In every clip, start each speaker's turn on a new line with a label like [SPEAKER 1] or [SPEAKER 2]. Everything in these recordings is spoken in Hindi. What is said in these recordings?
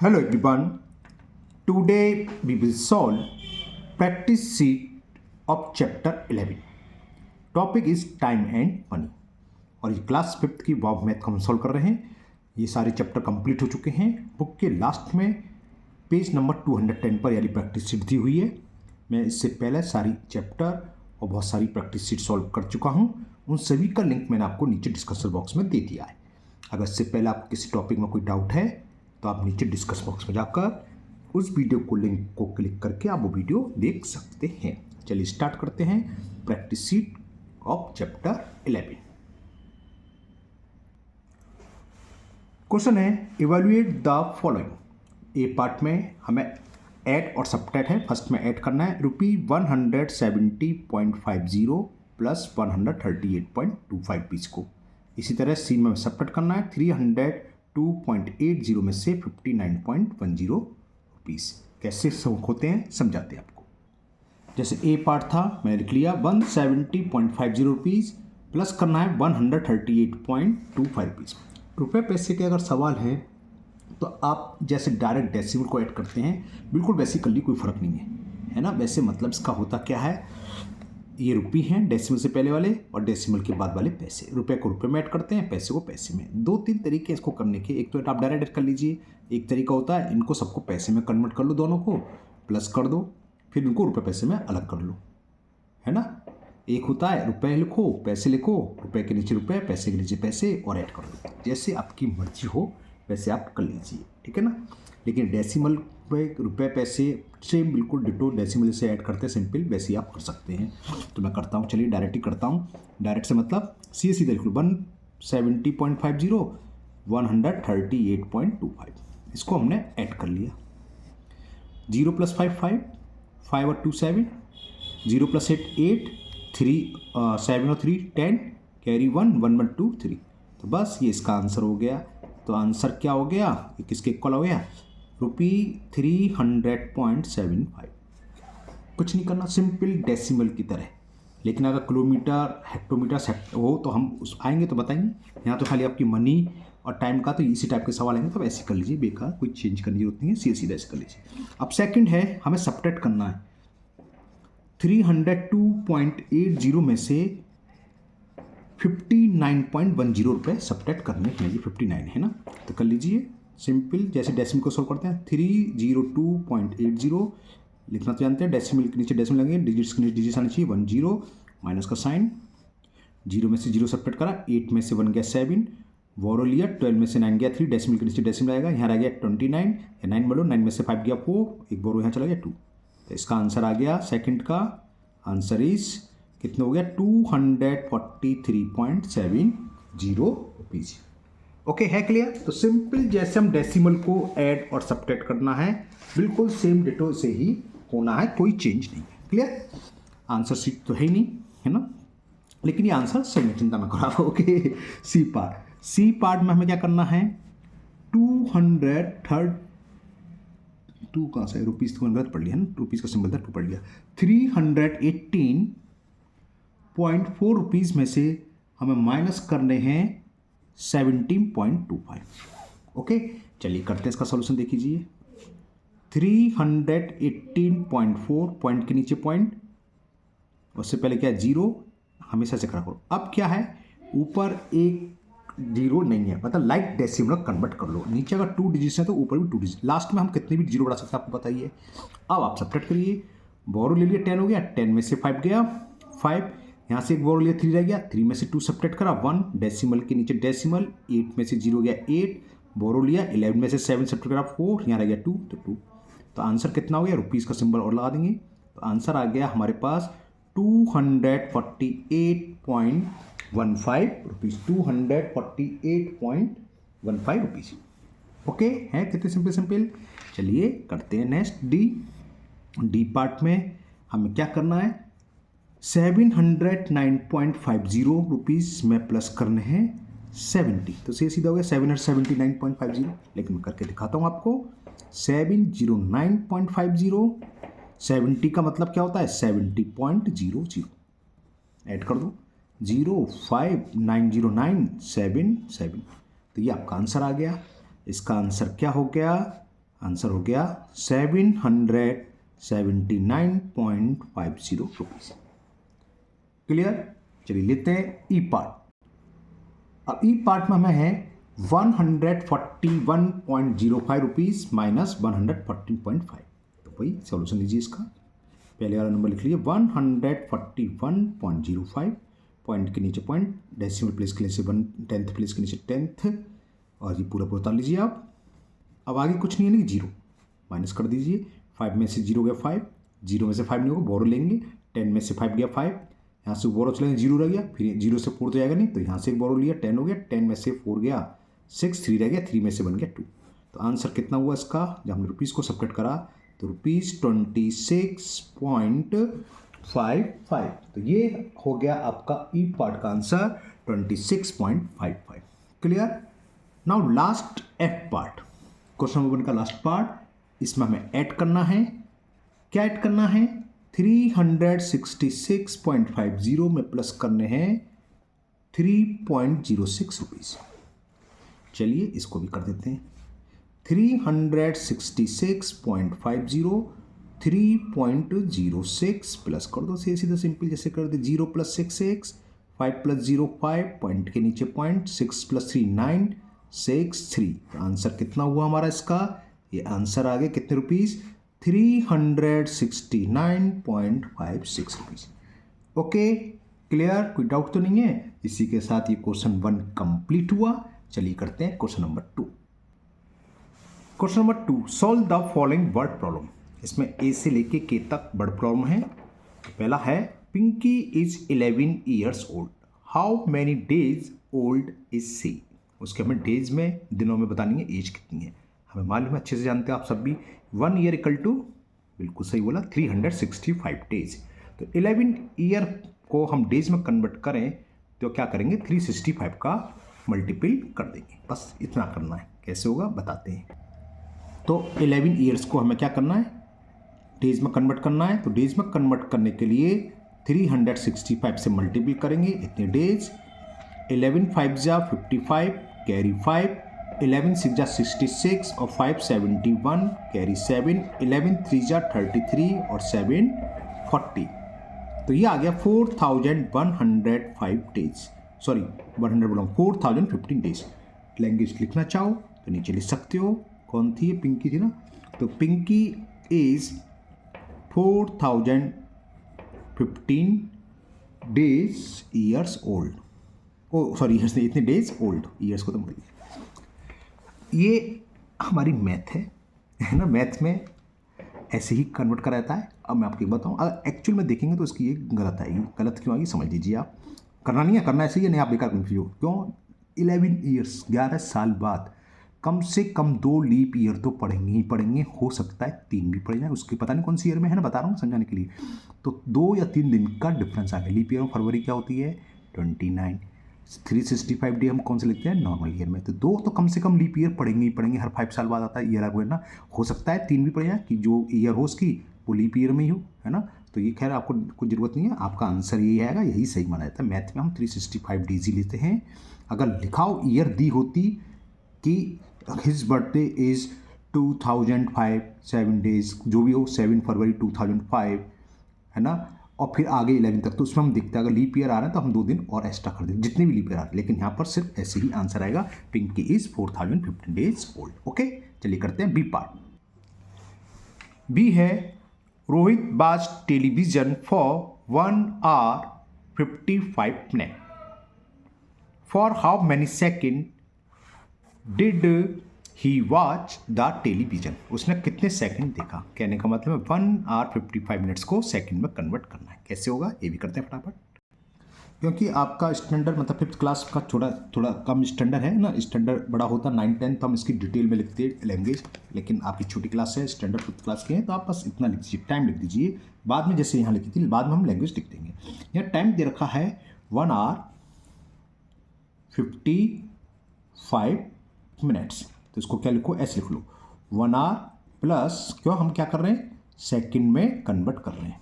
[SPEAKER 1] Hello everyone. Today we will solve practice sheet of chapter 11. Topic is time and money. और ये क्लास 5th की वाव मैथ को हम सॉल्व कर रहे हैं. ये सारे चैप्टर कंप्लीट हो चुके हैं. बुक के लास्ट में पेज नंबर 210 पर यानी प्रैक्टिस शीट दी हुई है. मैं इससे पहले सारी चैप्टर और बहुत सारी प्रैक्टिस शीट सॉल्व कर चुका हूँ. उन सभी का लिंक मैंने आपको नीचे डिस्कशन बॉक्स में दे दिया है. अगर इससे पहले आपको किसी टॉपिक में कोई डाउट है तो आप नीचे डिस्कस बॉक्स में जाकर उस वीडियो को लिंक को क्लिक करके आप वो वीडियो देख सकते हैं. चलिए स्टार्ट करते हैं practice sheet of chapter 11. Question है evaluate the following. A part में हमें ऐड और सब्ट्रैक्ट है. फर्स्ट में ऐड करना है ₹170.50 प्लस 138.25 को. इसी तरह सी में सब्ट्रैक्ट करना है 302.80 में से 59.10 रुपीज़. कैसे होते हैं समझाते हैं आपको. जैसे ए पार्ट था मैंने लिख लिया 170.50 रुपीज़ प्लस करना है 138.25 रुपीज़. रुपये पैसे के अगर सवाल है तो आप जैसे डायरेक्ट डेसिमल को ऐड करते हैं बिल्कुल वैसे कर ली, कोई फ़र्क नहीं है ना. वैसे मतलब इसका होता क्या है, ये रुपये हैं डेसिमल से पहले वाले और डेसिमल के बाद वाले पैसे. रुपये को रुपये में ऐड करते हैं, पैसे को पैसे में. 2-3 तरीके इसको करने के. एक तो आप डायरेक्ट ऐड कर लीजिए. एक तरीका होता है इनको सबको पैसे में कन्वर्ट कर लो, दोनों को प्लस कर दो, फिर इनको रुपये पैसे में अलग कर लो, है ना. एक होता है रुपये लिखो पैसे लिखो, रुपये के नीचे रुपये पैसे के नीचे पैसे और ऐड कर लो. जैसे आपकी मर्जी हो वैसे आप कर लीजिए, ठीक है ना. लेकिन डेसिमल पे रुपये पैसे से बिल्कुल डिटो डेसिमल से ऐड करते हैं सिंपल, वैसे ही आप कर सकते हैं. तो मैं करता हूँ, चलिए डायरेक्ट ही करता हूँ. डायरेक्ट से मतलब सीधा लिख लो 170.50 138.25. इसको हमने ऐड कर लिया. 0 + 5 5 5 और 2 7 0 + 8 8 3 7 और 3 10 कैरी 1 1 1 2 3. तो बस ये इसका आंसर हो गया. तो आंसर क्या हो गया, ये किसके इक्वल हो गया, ₹300.75. कुछ नहीं करना, सिंपल डेसिमल की तरह. लेकिन अगर किलोमीटर हेक्टोमीटर हो तो हम उस आएंगे तो बताएंगे. यहाँ तो खाली आपकी मनी और टाइम का तो इसी टाइप के सवाल आएंगे, तो ऐसे कर लीजिए, बेकार कोई चेंज करने की जरूरत नहीं है, सीधा ऐसे कर लीजिए. अब सेकंड है हमें सब्ट्रैक्ट करना है 302.80 में से 59.10 रुपये सब्ट्रैक्ट करने के लिए. 59 है ना, तो कर लीजिए सिंपल. जैसे डेसिमल को सोल्व करते हैं 302.80 लिखना तो जानते हैं. डेसिमल के नीचे डेसिमल लगेंगे, डिजिट्स के नीचे डिजिट्स आना चाहिए. 10 माइनस का साइन, 0 में से 0 सब्ट्रैक्ट करा, 8 में से 1 गया 7, बोरो लिया, 12 में से 9 गया 3, डेसिमल के नीचे डेसिमल आएगा. यहाँ रह गया 29 या 9 बोलो, 9 में से 5 गया 4, एक बोरो यहाँ चला गया 2. तो इसका आंसर आ गया सेकंड का आंसर इज कितना हो गया 243.70 रुपीज़. ओके है क्लियर. तो सिंपल जैसे हम डेसिमल को ऐड और सब्ट्रैक्ट करना है बिल्कुल सेम डिटो से ही होना है, कोई चेंज नहीं है. क्लियर. आंसर शीट तो है ही नहीं, है ना, लेकिन ये आंसर सही है, चिंता ना करो. ओके. सी पार्ट में हमें क्या करना है 2 कहाँ से रुपीज़ को गलत पढ़ लिया है ना, रुपीज़ का सिंबल था 2 पढ़ लिया. 318.4 रुपीज़ में से हमें माइनस करने हैं 17.25. ओके चलिए करते हैं इसका सॉल्यूशन. देख लीजिए 318.4 पॉइंट के नीचे पॉइंट, उससे पहले क्या 0 हमेशा से करा करो. अब क्या है ऊपर एक 0 नहीं है, मतलब लाइक डेसिमल कन्वर्ट कर लो. नीचे अगर 2 डिजिट्स हैं तो ऊपर भी 2 डिजिट, लास्ट में हम कितने भी 0 बढ़ा सकते हैं आपको बताइए. अब आप सब्ट्रैक्ट करिए. बोरो ले लिया 10 हो गया, 10 में से 5 गया 5, यहाँ से एक बोरो लिया 3 रह गया, 3 में से 2 सब्ट्रैक्ट करा 1, डेसिमल के नीचे डेसिमल, 8 में से 0 गया 8, बोरो लिया 11 में से 7 सब्ट्रैक्ट करा 4, यहाँ रह गया 2 तो 2. तो आंसर कितना हो गया, रुपीज़ का सिंबल और लगा देंगे. तो आंसर आ गया हमारे पास 248.15 रुपीज़. 248.15 रुपीज़. ओके है कितने सिंपल. चलिए करते हैं नेक्स्ट डी पार्ट में हमें क्या करना है 709.50 रुपीज़ में प्लस करने हैं 70. तो सीधा हो गया 779.50. लेकिन मैं करके दिखाता हूँ आपको. 709.50 70 का मतलब क्या होता है 70.00. ऐड कर दो 0590977. तो ये आपका आंसर आ गया. इसका आंसर क्या हो गया आंसर हो गया 779.50 रुपीज़। क्लियर। चलिए लेते हैं ई पार्ट। अब ई पार्ट में हमें है 141.05 रुपीज़ माइनस 114.5। तो भाई सॉल्यूशन लीजिए इसका। पहले वाला नंबर लिख लीजिए 141.05, पॉइंट के नीचे पॉइंट, डेसिमल प्लेस के नीचे 1/10 प्लेस के नीचे 10th, और ये पूरा पूरा उतार लीजिए आप। अब आगे कुछ नहीं है ना, जीरो माइनस कर दीजिए। 5 में से 0 गया 5, 0 में से 5 नहीं होगा, बोरो लेंगे। 10 में से 5 गया 5, यहाँ से बोरो चलेंगे 0 रह गया, फिर 0 से 4 तो जाएगा नहीं, तो यहाँ से बोरो लिया 10 हो गया। 10 में से 4 गया 6, 3 रह गया, 3 में से बन गया 2। तो आंसर कितना हुआ इसका, जब हमने रुपीज़ को सब्ट्रैक्ट करा तो ₹26.55। तो ये हो गया आपका ई पार्ट का answer 26.55। Clear. Now last F part, question number 1 का लास्ट पार्ट। इसमें हमें ऐड करना है। क्या ऐड करना है, 366.50 में प्लस करने हैं 3.06 रुपीज़। चलिए इसको भी कर देते हैं। 366.50 3.06 प्लस कर दो, सीधा सिंपल जैसे कर दे। 0 + 6 6, 5 + 0 5, पॉइंट के नीचे पॉइंट, 6 + 3 9, 6 3। तो आंसर कितना हुआ हमारा इसका, ये आंसर आ गया कितने रुपीज़, 369.56 रुपीज़। ओके क्लियर, कोई डाउट तो नहीं है। इसी के साथ ये क्वेश्चन 1 कंप्लीट हुआ। चलिए करते हैं question number 2। Question number 2, solve the following word problem. इसमें ए से लेके के तक वर्ड प्रॉब्लम है। पहला है, Pinky is 11 years old, how many days old is she. उसके हमें डेज में, दिनों में बतानी है एज कितनी है। हमें मालूम है, अच्छे से जानते हैं आप सब भी। 1 ईयर इक्वल टू, बिल्कुल सही बोला, 365 डेज। तो 11 ईयर को हम डेज में कन्वर्ट करें तो क्या करेंगे, 365 का मल्टीपल कर देंगे। बस इतना करना है। कैसे होगा बताते हैं। तो 11 ईयर्स को हमें क्या करना है, डेज में कन्वर्ट करना है। तो डेज में कन्वर्ट करने के लिए 365 से मल्टीपल करेंगे, इतने डेज। 11 5 जा 55, कैरी 5, 11 6 जा 66 और 5 71, कैरी 7, 11 3 जा 33 और 7 40। तो ये आ गया 4105 डेज, सॉरी 100 बोला, 4015 डेज। लैंग्वेज लिखना चाहो तो नीचे लिख सकते हो। कौन थी ये, पिंकी थी ना। तो Pinky is 4015 days years old. Oh sorry, years नहीं, इतने डेज ओल्ड, ईयर्स को तो बोलिए। ये हमारी मैथ है ना। मैथ में ऐसे ही कन्वर्ट करा जाता है। अब मैं आपको बताऊँ, अगर एक्चुअल में देखेंगे तो इसकी ये गलत आएगी। गलत क्यों आएगी समझ लीजिए आप। करना नहीं है, करना ऐसे ही है, नहीं आप बेकार कन्फ्यूज हो। क्यों, 11 ईयर्स 11 साल बाद कम से कम 2 लीप ईयर तो पढ़ेंगे ही पढ़ेंगे। हो सकता है 3 भी पढ़ जाए, उसके पता नहीं कौन सी ईयर में है ना, बता रहा हूँ समझाने के लिए। तो 2 या 3 दिन का डिफरेंस आ गया। लीप ईयर में फरवरी क्या होती है 29, 365 डे हम कौन से लिखते हैं नॉर्मल ईयर में। तो 2 तो कम से कम लीप ईयर पढ़ेंगे ही पढ़ेंगे। हर 5 साल बाद आता है ईयर आपको, है ना। हो सकता है 3 भी पढ़ जाए कि जो ईयर हो उसकी वो लीप ईयर में ही हो, है ना। तो ये खैर आपको कोई ज़रूरत नहीं है। आपका आंसर यही आएगा, यही सही माना जाता है। मैथ में हम 365 डेज ही लेते हैं। अगर लिखाओ ईयर दी होती कि हिज बर्थडे इज़ 2005 7 डेज, जो भी हो, 7 फरवरी 2005, है ना, और फिर आगे 11 तक, तो उसमें हम देखते हैं अगर लीप ईयर आ रहा है तो हम 2 दिन और एक्स्ट्रा कर देंगे, जितने भी लीप ईयर आ रहे हैं। लेकिन यहाँ पर सिर्फ ऐसे ही आंसर आएगा, Pinky is 4015 days old. Okay चलिए करते हैं बी पार्ट। बी है, Rohit watch television for 1 hour 55 minutes। For how many second did he watch the television. उसने कितने सेकंड देखा। कहने का मतलब है 1 hour 55 minutes को सेकंड में कन्वर्ट करना है। कैसे होगा ये भी करते हैं फटाफट। क्योंकि आपका स्टैंडर्ड मतलब 5th क्लास का थोड़ा कम स्टैंडर्ड है ना। स्टैंडर्ड बड़ा होता है 9 10, तो हम इसकी डिटेल में लिखते हैं लैंग्वेज। लेकिन आपकी छोटी क्लास है, स्टैंडर्ड 5th क्लास के हैं, तो आप बस इतना लिख दीजिए, टाइम लिख दीजिए। बाद में जैसे यहाँ लिखी थी, बाद में हम लैंग्वेज लिख देंगे। यहाँ टाइम दे रखा है 1 hour 55 minutes। तो इसको क्या लिखो, ऐसे लिख लो, 1 hour प्लस, क्यों हम क्या कर रहे हैं सेकंड में कन्वर्ट कर रहे हैं।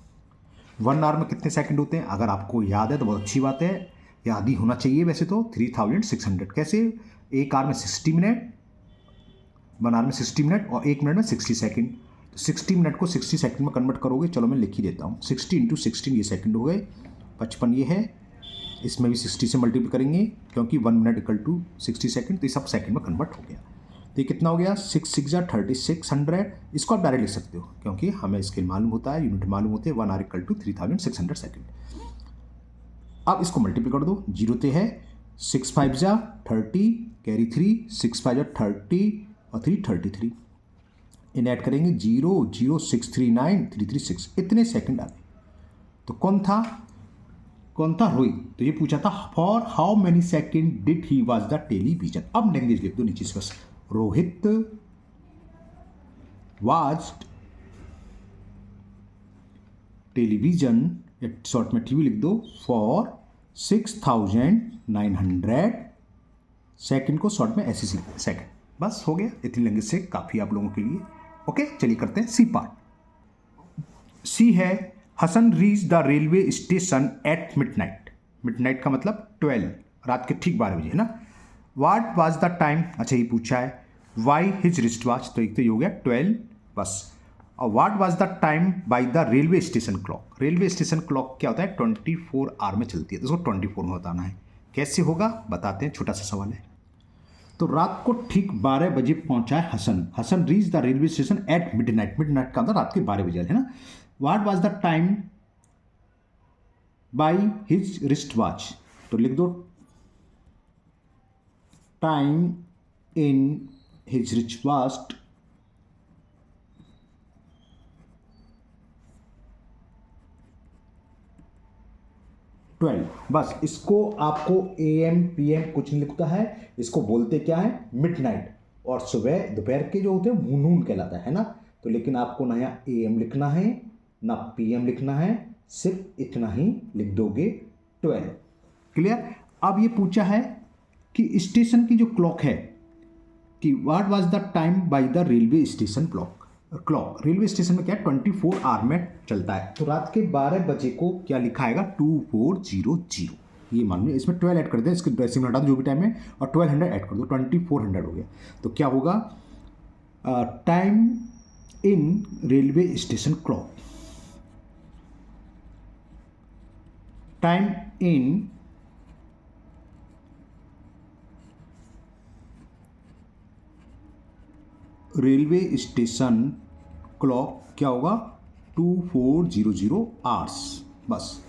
[SPEAKER 1] 1 hour में कितने सेकंड होते हैं, अगर आपको याद है तो बहुत अच्छी बात है, याद ही होना चाहिए वैसे तो। 3600। कैसे, 1 hour में 60 मिनट 1 आवर में 60 मिनट और 1 मिनट में 60 सेकंड। तो 60 मिनट को 60 सेकंड में कन्वर्ट करोगे, चलो मैं लिख ही देता हूँ। 60 इंटू 16 ये सेकंड हो गए, 55 ये है, इसमें भी 60 से मल्टीप्लाई करेंगे क्योंकि 1 मिनट इक्वल टू 60 सेकंड, तो ये सब सेकंड में कन्वर्ट हो गया। तो ये कितना हो गया, 6 6 जा 3600। इसको आप डायरेक्ट लिख सकते हो क्योंकि हमें स्केल मालूम होता है, यूनिट मालूम होते हैं। 1 आवर इक्वल टू 3600 सेकंड। अब इसको मल्टीप्लाई कर दो, जीरो ते है, 6 5 जा 30, कैरी 3, 6 5 जा 30 और 3 33। इन ऐड करेंगे 0 0 6 3 9 3 3 6, इतने सेकंड आ गए। तो कौन था रोहित। तो ये पूछा था for how many second did he watch the television. अब लैंग्वेज लिख दो नीचे से बस, रोहित वॉच्ड टेलीविजन, शॉर्ट में टीवी लिख दो, फॉर 6900 सेकंड को शॉर्ट में ऐसे लिखते हैं सेकंड। बस हो गया, इतनी लैंग्वेज से काफ़ी आप लोगों के लिए। ओके, चलिए करते हैं सी पार्ट। सी है Hasan reach the railway station at midnight. Midnight का मतलब 12, रात के ठीक 12 बजे है ना। व्हाट वाज द टाइम, अच्छा ये पूछा है। वाई हिज रिस्ट वॉच, तो एक तो ये हो गया 12 बस। और what was the time by the railway station clock. Railway station clock क्या होता है, 24 आवर में चलती है, तो उसको 24 में बताना है। कैसे होगा बताते हैं, छोटा सा सवाल है। तो रात को ठीक 12 बजे पहुंचा है Hasan. Hasan reach the railway station at midnight. Midnight का मतलब रात के 12 बजे है ना। What was the time by his wrist watch, तो लिख दो time in his wrist watch twelve. बस इसको आपको AM PM कुछ नहीं लिखता है, इसको बोलते क्या है, मिडनाइट। और सुबह दोपहर के जो होते हैं नून कहलाता है ना। तो लेकिन आपको ना यहाँ AM लिखना है ना PM लिखना है, सिर्फ इतना ही लिख दोगे 12। क्लियर। अब ये पूछा है कि स्टेशन की जो क्लॉक है कि what was the time by the railway station clock. Railway station में क्या है, 24 आवर में चलता है। तो रात के 12 बजे को क्या लिखा आएगा, 2400। ये मान लो, इसमें 12 ऐड कर दें, इसके डेसिमल हटा दो जो भी टाइम है, और 1200 ऐड कर दो, 2400 हो गया। तो क्या होगा, time in railway station clock, time in railway station clock क्या होगा, 2400 आवर्स। बस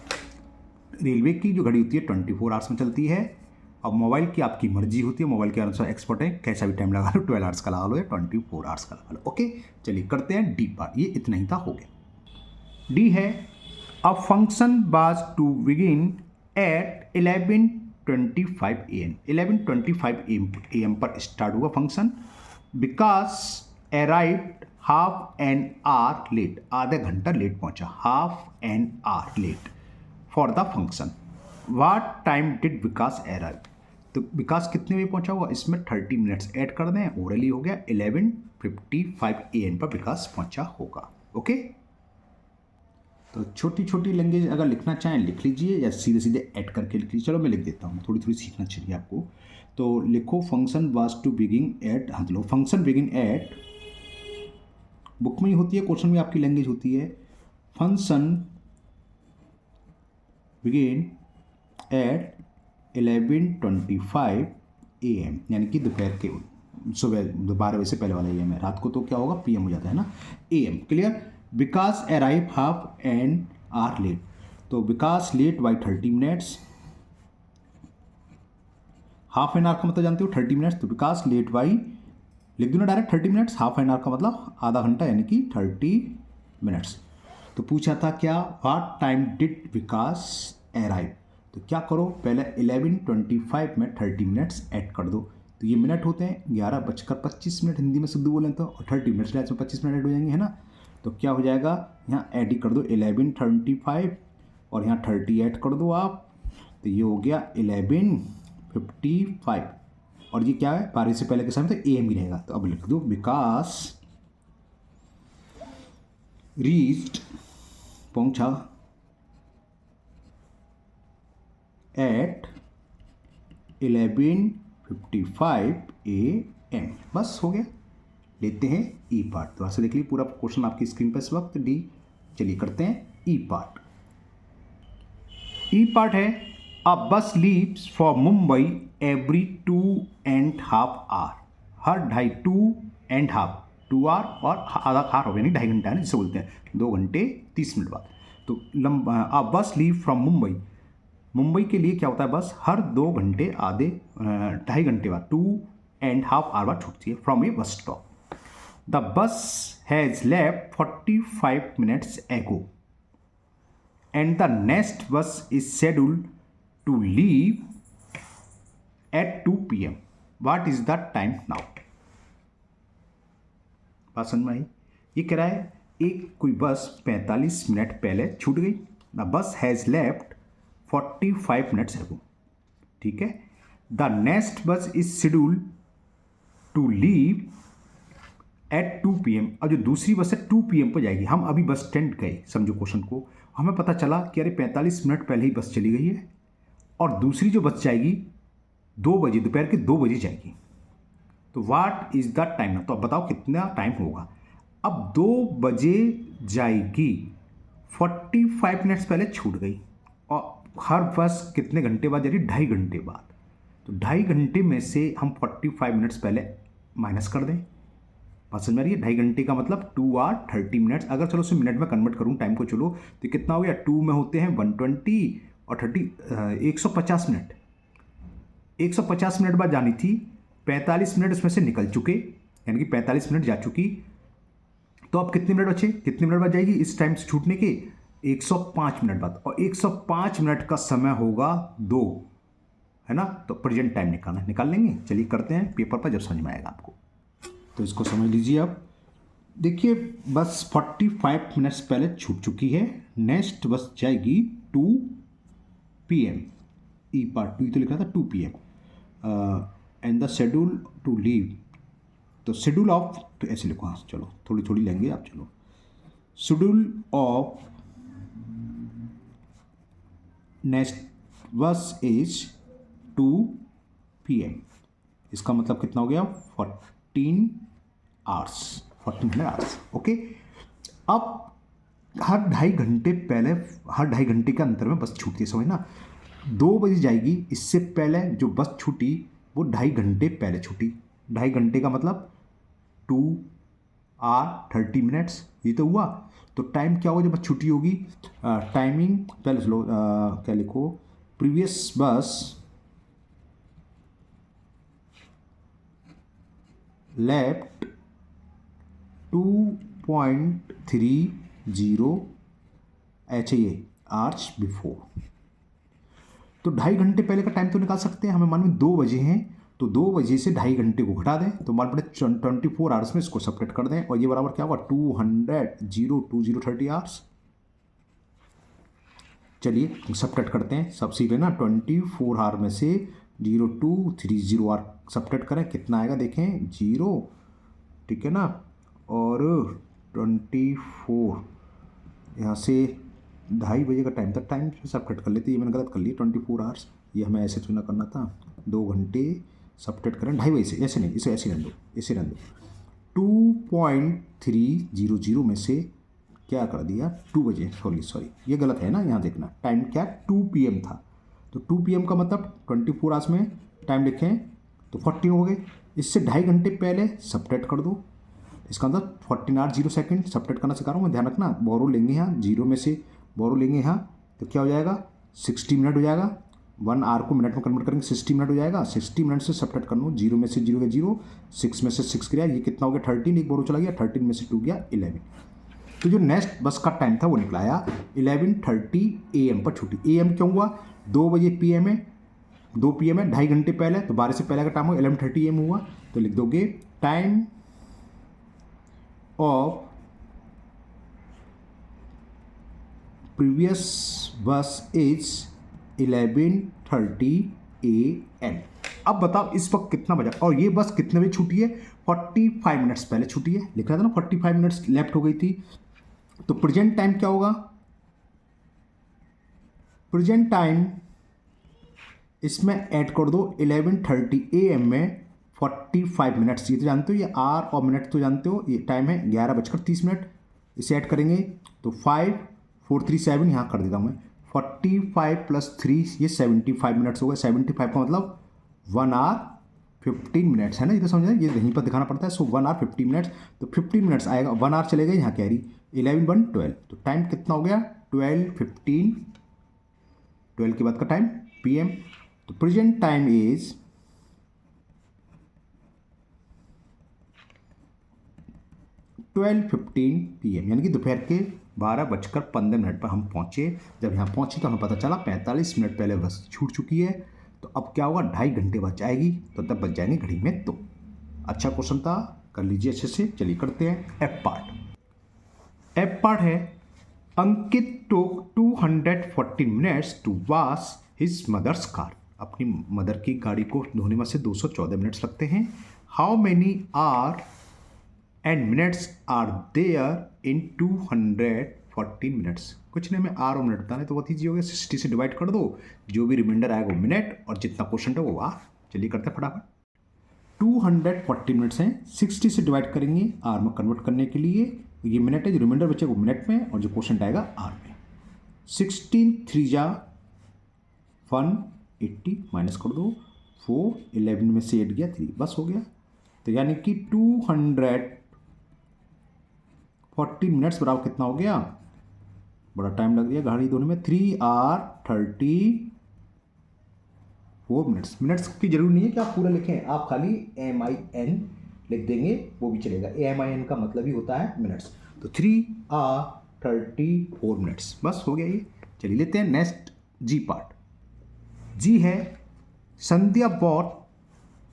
[SPEAKER 1] रेलवे की जो घड़ी होती है 24 आवर्स में चलती है। अब मोबाइल की आपकी मर्जी होती है, मोबाइल के अनुसार एक्सपर्ट है, कैसा भी टाइम लगा लो, 12 आवर्स का लगा लो या 24 आवर्स का लगा लो। ओके, चलिए करते हैं डी पार्ट। ये इतना ही था, हो गया। डी है a function was to begin at 11:25 AM। 11:25 AM पर स्टार्ट हुआ function, because arrived half an hour late. आधा घंटा लेट पहुंचा, half an hour late for the function. What time did Vikas arrive. तो विकास कितने बजे पहुंचा हुआ, इसमें 30 मिनट्स ऐड कर दें, ओरली हो गया 11:55 AM पर विकास पहुंचा होगा। ओके, तो छोटी छोटी लैंग्वेज अगर लिखना चाहें लिख लीजिए, या सीधे सीधे ऐड करके लिख लीजिए। चलो मैं लिख देता हूँ, थोड़ी थोड़ी सीखना चाहिए आपको। तो लिखो function was to begin at, हाँ लो फंक्शन बिगिन एट, बुक में ही होती है, क्वेश्चन में आपकी लैंग्वेज होती है। फंक्शन बिगिन एट 11:25 AM, यानी कि दोपहर के सुबह 12 बजे से पहले वाला AM है। रात को तो क्या होगा, PM हो जाता है ना, AM। Clear. Vikas arrive half an hour late, तो Vikas late by 30 minutes. Half an hour का मतलब जानते हो 30 मिनट्स, तो विकास लेट बाई, लिख दो ना direct 30 minutes. Half an hour का मतलब आधा घंटा, यानी कि 30 मिनट्स। तो पूछा था क्या, what time did Vikas arrive. तो क्या करो, पहले 11:25 में 30 मिनट्स ऐड कर दो। तो ये मिनट होते हैं 11:25, हिंदी में शुद्ध बोलें तो, और 30 मिनट्स में 25 मिनट ऐड हो जाएंगे, है ना। तो क्या हो जाएगा, यहाँ ऐड ही कर दो 11:25 और यहाँ 30 ऐड कर दो आप, तो ये हो गया 11:55। और ये क्या है, 12 से पहले के समय तो AM ही रहेगा। तो अब लिख दो विकास रीच्ड, पहुंचा एट 11:55 AM। बस हो गया। लेते हैं ई पार्ट। तो ऐसे देख लीजिए पूरा क्वेश्चन आपकी स्क्रीन पर इस वक्त डी। चलिए करते हैं ई पार्ट। ई पार्ट है a bus leaves for Mumbai every 2.5 hour. हर 2.5 2 आवर और आधा आवर हो गया, नहीं 2.5 घंटा है ना जिसे बोलते हैं, 2 घंटे 30 मिनट बाद। तो लंबा अ बस लीव फ्रॉम मुंबई, मुंबई के लिए क्या होता है बस हर 2 घंटे आधे 2.5 घंटे बाद 2.5 आवर बाद छूटती है from A bus stop. The bus has left 45 minutes ago and the next bus is scheduled to leave at 2 p.m. What is the time now? बात समझ में आई? ये कह रहा है एक कोई बस 45 मिनट पहले छूट गई। The bus has left 45 minutes ago, ठीक है। The next bus is scheduled to leave at 2 PM। अब जो दूसरी बस है 2 PM पर जाएगी। हम अभी बस स्टैंड गए, समझो क्वेश्चन को, हमें पता चला कि अरे 45 मिनट पहले ही बस चली गई है और दूसरी जो बस जाएगी 2 बजे, दोपहर के 2 बजे जाएगी। तो व्हाट इज़ द टाइम ना, तो अब बताओ कितना टाइम होगा। अब 2 बजे जाएगी, 45 मिनट्स पहले छूट गई और हर बस कितने घंटे बाद जा रही है? 2.5 घंटे बाद। तो 2.5 घंटे में से हम 45 मिनट्स पहले माइनस कर दें। बात समझ में आ रही है? 2.5 घंटे का मतलब 2 आवर 30 मिनट्स। अगर चलो उसे मिनट में कन्वर्ट करूँ टाइम को, चलो तो कितना हो गया? 2 में होते हैं 120 और 30 150 मिनट। 150 मिनट बाद जानी थी, 45 मिनट उसमें से निकल चुके, यानी कि 45 मिनट जा चुकी। तो अब कितने मिनट बचे? कितने मिनट बाद जाएगी इस टाइम से छूटने के? 105 मिनट बाद। और 105 मिनट का समय होगा 2, है ना। तो प्रेजेंट टाइम निकाल लेंगे। चलिए करते हैं पेपर पर, जब समझ में आएगा आपको। तो इसको समझ लीजिए आप। देखिए बस 45 मिनट्स पहले छूट चुकी है, नेक्स्ट बस जाएगी 2 PM। ई पार्ट 2 तो लिखा था 2 PM and the schedule to leave. तो शेड्यूल ऑफ, तो ऐसे लिखो, हाँ चलो थोड़ी थोड़ी लेंगे आप। चलो schedule of next bus is 2 PM। इसका मतलब कितना हो गया? 14 आवर्स, 1400 आवर्स। ओके। अब हर 2.5 घंटे पहले, हर 2.5 घंटे के अंतर में बस छूटती है, समझना। 2 बजे जाएगी, इससे पहले जो बस छूटी वो 2.5 घंटे पहले छूटी। 2.5 घंटे का मतलब 2 आवर 30 मिनट्स, ये तो हुआ। तो टाइम क्या होगा जब बस छुट्टी होगी? टाइमिंग पहले लो, क्या लिखो? प्रीवियस बस लेफ्ट 2.30 HA आवर्स बिफोर। तो 2.5 घंटे पहले का टाइम तो निकाल सकते हैं। हमें मालूम 2 बजे हैं, तो 2 बजे से 2.5 घंटे को घटा दें तो हमारे पड़े 24 आवर्स में इसको सेपरेट कर दें, और ये बराबर क्या होगा? 20 आवर्स। चलिए सेपरेट करते हैं सब सीधे ना। 24 आवर में से 0230 आवर सेपरेट करें, कितना आएगा देखें? 0, ठीक है ना। और 24 यहाँ से 2:30 बजे का टाइम था, टाइम सेपरेट कर लेते, ये मैंने गलत कर लिया। 24 आवर्स ये हमें ऐसे चुना करना था। 2 घंटे सेपरेट करें 2:30 बजे से, ऐसे नहीं, इसे ऐसे रहने दो, ऐसे रहने दो। 2.300 में से क्या कर दिया? 2 बजे, सॉरी ये गलत है ना, यहाँ देखना टाइम क्या 2 PM था। तो 2 PM का मतलब 24 आवर्स में टाइम लिखें तो 14 हो गए। इससे 2.5 घंटे पहले सेपरेट कर दो, इसका मतलब 14 आवर 0 सेकेंड। सेपरेट करना सिखा रहा हूँ मैं, ध्यान रखना। बोरो लेंगे यहाँ, 0 में से बोरो लेंगे यहाँ, तो क्या हो जाएगा? 60 मिनट हो जाएगा। 1 आवर को मिनट में कन्वर्ट करेंगे, 60 मिनट हो जाएगा। 60 मिनट से सेपरेट कर लो, 0 में से 0 गया 0, 6 में से 6 गया, ये कितना हो गया? 13। एक बोरो चला गया, 13 में से 2 गया 11। तो जो नेक्स्ट बस का टाइम था वो निकला आया 11:30 AM पर छुट्टी। AM क्यों हुआ? 2 बजे PM है, 2 PM है, 2.5 घंटे पहले, तो 12 से पहले का टाइम हो 11:30 AM हुआ। तो लिख दोगे टाइम ऑफ प्रीवियस बस इज 11:30 AM। अब बताओ इस वक्त कितना बजा, और ये बस कितने बजे छूटी है? 45 मिनट्स पहले छूटी है, लिख रहा था ना 45 मिनट्स लेफ्ट हो गई थी। तो प्रेजेंट टाइम क्या होगा? प्रेजेंट टाइम इसमें ऐड कर दो 11:30 AM में 45 मिनट्स, ये तो जानते हो, ये आर और मिनट तो जानते हो, ये टाइम है 11:30। इसे ऐड करेंगे तो 5 4 3 7 यहाँ कर देता हूँ मैं, 45 + 3 ये 75 मिनट्स हो गए। 75 का मतलब 1 आवर 15 मिनट्स है ना, ये तो समझ, ये यहीं पर दिखाना पड़ता है। सो 1 आवर 50 मिनट्स, तो 15 मिनट्स आएगा, 1 आवर चलेगा यहाँ कैरी, 11 1 12, तो टाइम कितना हो गया 12 15, 12 के बाद का टाइम PM। तो प्रेजेंट टाइम इज 12:15 PM, यानी कि दोपहर के 12:15 पर हम पहुँचे। जब यहाँ पहुँचे तो हमें पता चला 45 मिनट पहले बस छूट चुकी है, तो अब क्या होगा 2.5 घंटे बच जाएगी, तो तब बच जाएंगे घड़ी में। तो अच्छा क्वेश्चन था, कर लीजिए अच्छे से। चलिए करते हैं एफ पार्ट। एफ पार्ट है Ankit took 214 minutes to wash his mother's car. अपनी मदर की गाड़ी को धोने में से 214 मिनट्स लगते हैं। How many are and minutes are there in 214 minutes. कुछ नहीं, मैं आर और मिनट बताना है तो बहुत ईजी हो गया, 60 से डिवाइड कर दो, जो भी रिमाइंडर आएगा वो मिनट, और जितना क्वेश्चन है वो आर। चलिए करते हैं फटाफट। 240 मिनट्स हैं, 60 से डिवाइड करेंगे आर में कन्वर्ट करने के लिए, ये मिनट है, जो रिमाइंडर बचेगा वो मिनट में, और जो क्वेश्चन आएगा आर में। 16 3 जा 180 माइनस कर दो 4, 11 में से 8 गया 3, बस हो गया। तो यानी कि 240 मिनट्स बराबर कितना हो गया, बड़ा टाइम लग गया गाड़ी धोने में, 3 आवर 34 मिनट्स। मिनट्स की जरूरी नहीं है कि आप पूरा लिखें, आप खाली MIN लिख देंगे वो भी चलेगा। MIN का मतलब ही होता है मिनट्स। तो 3 आवर 34 मिनट्स, बस हो गया ये। चलिए लेते हैं नेक्स्ट जी पार्ट। जी है Sandhya bought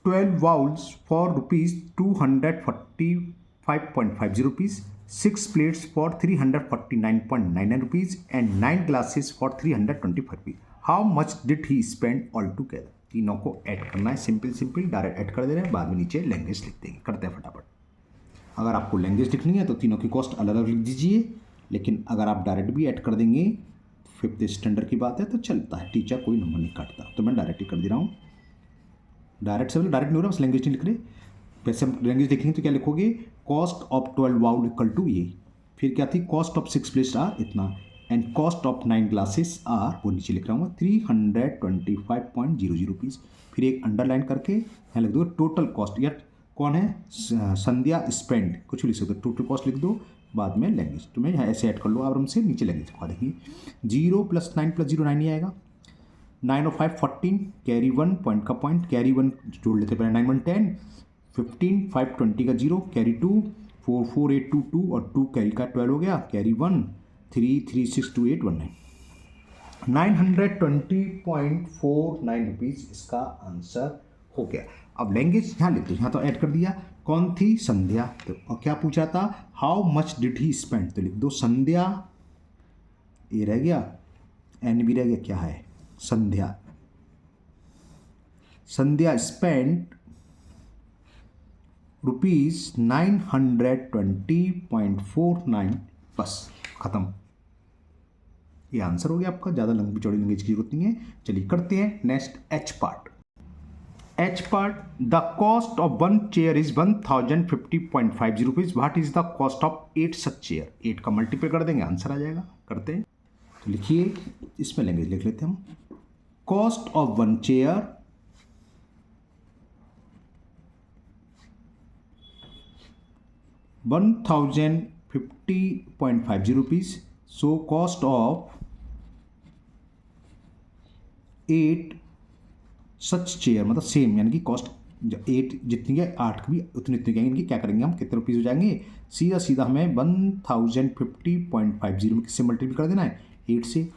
[SPEAKER 1] 12 bowls for ₹245.50 rupees, 6 plates for 349.99 rupees and 9 glasses for 325 rupees. How much did he spend altogether? तीनों को ऐड करना है, सिंपल डायरेक्ट ऐड कर दे रहे हैं, बाद में नीचे लैंग्वेज लिख देंगे। करते हैं फटाफट। अगर आपको लैंग्वेज लिखनी है तो तीनों की कॉस्ट अलग अलग लिख दीजिए, लेकिन अगर आप डायरेक्ट भी ऐड कर देंगे, 5th स्टैंडर्ड की बात है तो चलता है, टीचर कोई नंबर नहीं काटता, तो मैं डायरेक्ट ही कर दे रहा हूँ। डायरेक्ट से डायरेक्ट नहीं हो रहा, बस लैंग्वेज नहीं लिख रहे। वैसे हम लैंग्वेज देखेंगे तो क्या लिखोगे, cost of 12 bowl equal to ये, फिर क्या थी, कॉस्ट ऑफ 6 प्लेट्स आर इतना, and cost of 9 glasses are, वो नीचे लिख रहा हूँ 325.00 रुपीज़। फिर एक अंडरलाइन करके यहाँ लिख दो टोटल कॉस्ट, या कौन है संध्या स्पेंड, कुछ भी लिख सकते हो, टोटल कॉस्ट लिख दो, बाद में लैंग्वेज। तो मैं यहाँ ऐसे ऐड कर लो आराम से, नीचे लैंग्वेज दिखा देंगे। 0 + 9 + 0 9 ही आएगा। 9 और 5 14, कैरी 1 पॉइंट का पॉइंट, कैरी 1 जोड़ लेते पहले, 9 1 10, 15 5 20 का 0, कैरी 2 4 4 8 2 2 और 2 कैरी का 12 हो गया, कैरी 1 3 3 6 2 8 1 9, 920.49 रुपीज़ इसका आंसर हो गया। अब लैंग्वेज यहाँ लेते हैं, यहाँ तो ऐड कर दिया, कौन थी, संध्या। तो और क्या पूछा था, how much did he spend, तो लिख दो संध्या, ये रह गया, एन भी रह गया, क्या है संध्या, संध्या स्पेंड ₹920.49, बस खत्म। ये आंसर हो गया आपका, ज़्यादा लंबी चौड़ी लैंग्वेज की जरूरत नहीं है। चलिए करते हैं next H part. H part, the cost of 1 chair is 1050.50 rupees, what is the cost of 8 such chair. 8 का मल्टीपल कर देंगे, आंसर आ जाएगा। करते हैं, तो लिखिए, इसमें लैंग्वेज लिख लेते हैं हम। Cost of 1 chair ₹1050.50 rupees, so cost of 8 such chair, मतलब सेम, यानी कि कॉस्ट 8 जितनी है 8 की भी उतनी की आएंगी। क्या करेंगे हम, कितने रुपीज़ हो जाएंगे, सीधा सीधा हमें 1050.50 में किससे मल्टीप्लाई कर देना है, 8 से।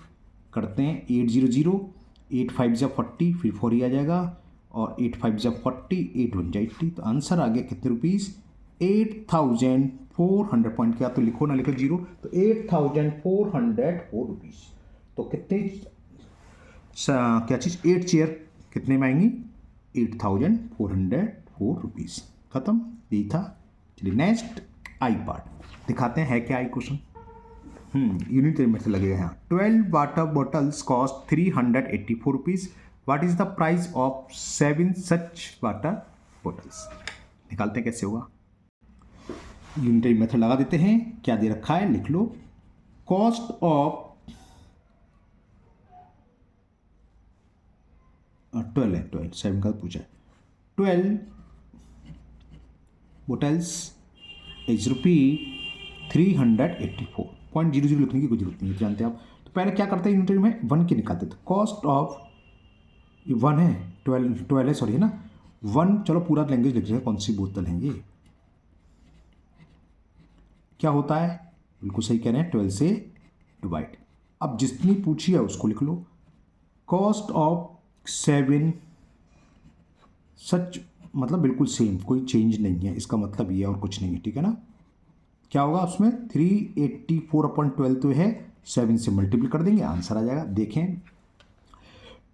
[SPEAKER 1] करते हैं 800, 8 5 जा 40, फिर 4 ही आ जाएगा, और 8 5 जा 40, 8 1 जा 80, तो आंसर आ गया कितने रुपीज़, 8400 पॉइंट। क्या तो लिखो ना लिखो जीरो, तो 8404 रुपीज़। तो कितने क्या चीज़, 8 चेयर कितने में आएंगी, 8404 रुपीज़। खत्म, यही था। चलिए नेक्स्ट आई पार्ट दिखाते हैं, है क्या आई क्वेश्चन। यूनिट में से लगेगा यहाँ। 12 water bottles cost 384 rupees, what is the price of 7 such water bottles. निकालते हैं कैसे होगा, यूनिटरी मेथड लगा देते हैं। क्या दे रखा है लिख लो, कॉस्ट ऑफ 12 है, 12 7 का पूछा है, 12 बोटल्स इज रुपी 384.00 लिखने की कोई जरूरत नहीं है, जानते हैं आप। तो पहले क्या करते हैं यूनिटरी में 1 की निकालते थे, कॉस्ट ऑफ 1 है, 12 है, सॉरी है ना 1, चलो पूरा लैंग्वेज लिख रहे हैं, कौन सी बोतल है ये, क्या होता है, बिल्कुल सही कह रहे हैं, 12 से डिवाइड। अब जितनी पूछी है उसको लिख लो, कॉस्ट ऑफ 7, सच मतलब बिल्कुल सेम, कोई चेंज नहीं है, इसका मतलब ये और कुछ नहीं है, ठीक है ना। क्या होगा उसमें 384/12 तो है, 7 से मल्टीप्लाई कर देंगे, आंसर आ जाएगा। देखें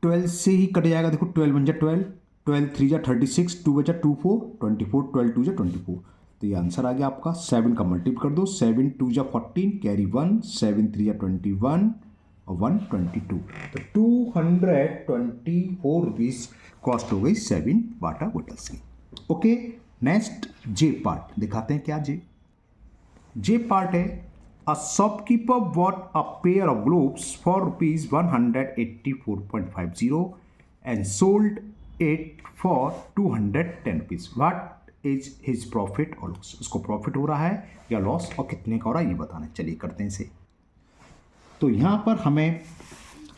[SPEAKER 1] 12 से ही कट जाएगा, देखो 12 बन जा 12, 12 3 जा 36, 2 बचा 2 4 24, 12 2 जा 24, तो ये आंसर आ गया आपका। 7 का मल्टीप्लाई कर दो, 7 2 जा 14, कैरी 1, 7 3 जा 21 और 1 22, तो 224 रुपीज़ कॉस्ट हो गई 7 वाटर बॉटल्स की। ओके, नेक्स्ट जे पार्ट दिखाते हैं, क्या जे पार्ट है, a shopkeeper bought a pair of gloves for rupees 184.50 and sold it for 210 rupees. What is his profit और लॉस, उसको प्रॉफिट हो रहा है या लॉस, और कितने का हो रहा है ये बताना है। चलिए करते हैं इसे। तो यहाँ पर हमें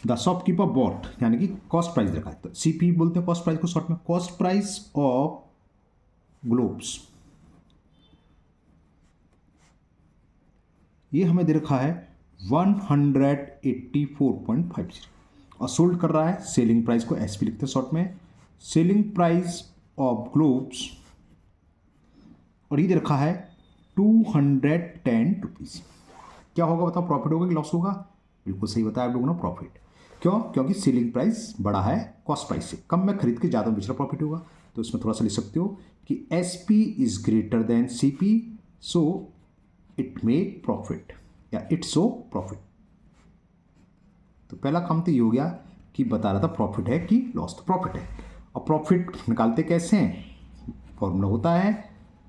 [SPEAKER 1] द शॉपकीपर बॉट यानी कि कॉस्ट प्राइस रखा है, तो सीपी बोलते हैं कॉस्ट प्राइस को शॉर्ट में, कॉस्ट प्राइस ऑफ ग्लोव्स, ये हमें दे रखा है 184.50 और सोल्ड कर रहा है, सेलिंग प्राइस को एसपी लिखते हैं शॉर्ट में, सेलिंग प्राइस ऑफ ग्लोव्स, और ये दे रखा है 210 रुपीज़। क्या होगा बताओ, प्रॉफिट होगा कि लॉस होगा, बिल्कुल सही बताया आप लोगों ने, प्रॉफिट। क्यों, क्योंकि सेलिंग प्राइस बड़ा है कॉस्ट प्राइस से, कम में खरीद के ज़्यादा बेच रहा, प्रॉफिट होगा। तो इसमें थोड़ा सा लिख सकते हो कि SP is greater than CP, so it make profit या इट शो प्रॉफिट। तो पहला काम तो ये हो गया कि बता रहा था प्रॉफिट है कि लॉस, तो प्रॉफिट है। और प्रॉफिट निकालते कैसे हैं, फॉर्मूला होता है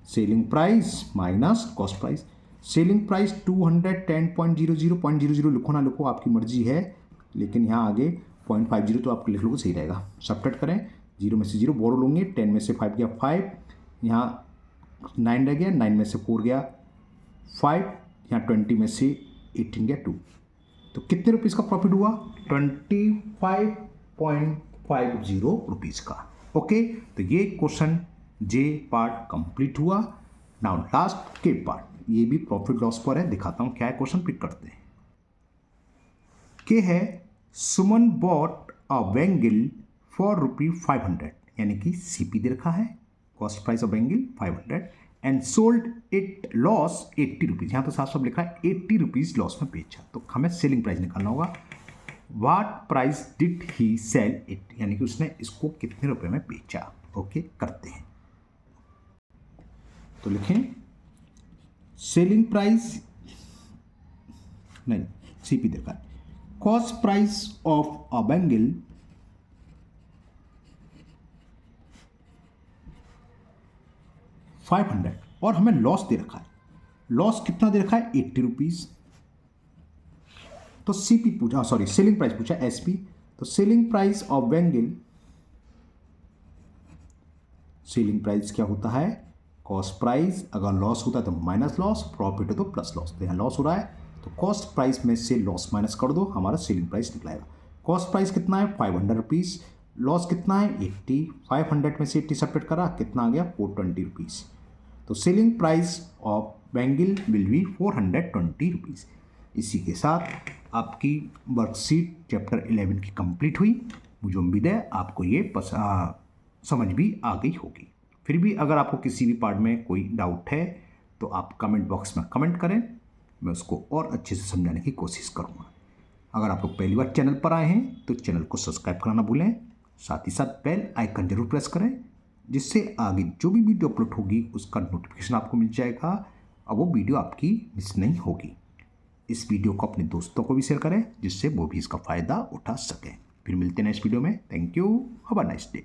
[SPEAKER 1] selling price minus cost price. Selling price 210.00 लिखो ना लिखो आपकी मर्जी है, लेकिन यहाँ आगे 0.50 तो आपको लिख लोगे सही रहेगा। सब्ट्रैक्ट करें, 0 में से 0 बोरो लोगे, 10 में से 5 गया 5, यहाँ 9 रह गया, 9 में से 4 गया 5, यहाँ 20 में से 18 गया 2, तो कितने रुपीज़ का प्रॉफिट हुआ, 25.50 रुपीज़ का। ओके, तो ये क्वेश्चन जे पार्ट कंप्लीट हुआ। नाउ लास्ट के पार्ट, ये भी प्रॉफिट लॉस पर है, दिखाता हूँ क्या है क्वेश्चन, पिक करते हैं। के है सुमन बॉट अ बैंगल फॉर ₹500, यानी कि सीपी दे रखा है, cost price of bangle 500 and sold it loss 80 rupees, यहाँ तो साफ साफ लिखा है 80 रुपीज़ लॉस में बेचा, तो हमें सेलिंग प्राइस निकालना होगा। What price did he sell it, यानी कि उसने इसको कितने रुपए में बेचा। ओके, करते हैं। तो लिखें सेलिंग प्राइस नहीं, सीपी देखा है, cost price of a bangle $500 और हमें लॉस दे रखा है, लॉस कितना दे रखा है 80 रुपीज़। तो सीपी पूछा, सॉरी सेलिंग प्राइस पूछा एसपी, तो selling price of bangle, selling price क्या होता है कॉस्ट प्राइस, अगर लॉस होता है तो माइनस लॉस, प्रॉफिट हो तो प्लस लॉस, तो यहाँ लॉस हो रहा है तो कॉस्ट प्राइस में से लॉस माइनस कर दो, हमारा सेलिंग प्राइस निकलाएगा। कॉस्ट प्राइस कितना है 500 रुपीज़, लॉस कितना है 80, 500 में से 80 सेपरेट करा, कितना आ गया 420 रुपीज़। तो selling price of bangle will be 420 rupees. इसी के साथ आपकी वर्कशीट चैप्टर 11 की कंप्लीट हुई। मुझे उम्मीद है आपको ये समझ भी आ गई होगी। फिर भी अगर आपको किसी भी पार्ट में कोई डाउट है तो आप कमेंट बॉक्स में कमेंट करें, मैं उसको और अच्छे से समझाने की कोशिश करूँगा। अगर आप लोग पहली बार चैनल पर आए हैं तो चैनल को सब्सक्राइब करना भूलें, साथ ही साथ बेल आइकन जरूर प्रेस करें, जिससे आगे जो भी वीडियो अपलोड होगी उसका नोटिफिकेशन आपको मिल जाएगा और वो वीडियो आपकी मिस नहीं होगी। इस वीडियो को अपने दोस्तों को भी शेयर करें, जिससे वो भी इसका फ़ायदा उठा सकें। फिर मिलते हैं नेक्स्ट वीडियो में। Thank you, have a nice day.